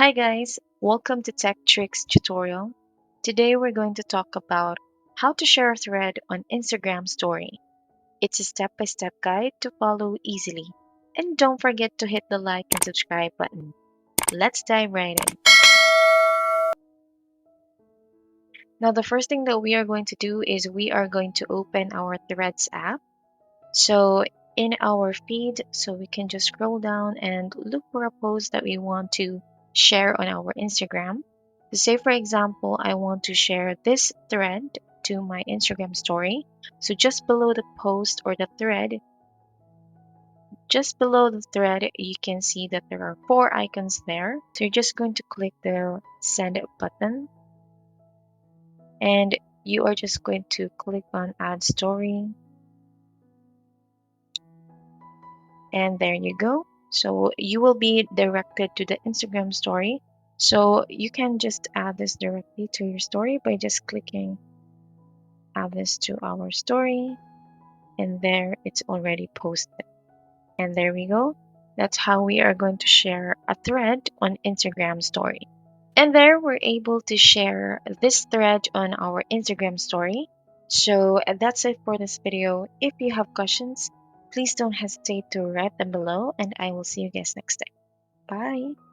Hi guys, welcome to Tech Tricks tutorial. Today we're going to talk about how to share a thread on Instagram story. It's a step-by-step guide to follow easily. And don't forget to hit the like and subscribe button. Let's dive right in. Now the first thing that we are going to do is we are going to open our Threads app. So in our feed, so we can just scroll down and look for a post that we want to share on our Instagram. So say for example, I want to share this thread to my Instagram story. So just below the post or the thread, just below the thread, you can see that there are four icons there. So you're just going to click the send button and you are just going to click on add story. And there you go. So you will be directed to the Instagram story. So you can just add this directly to your story by just clicking add this to our story. And there it's already posted. And there we go. That's how we are going to share a thread on Instagram story. And there we're able to share this thread on our Instagram story. So that's it for this video. If you have questions, please don't hesitate to write them below and I will see you guys next time. Bye.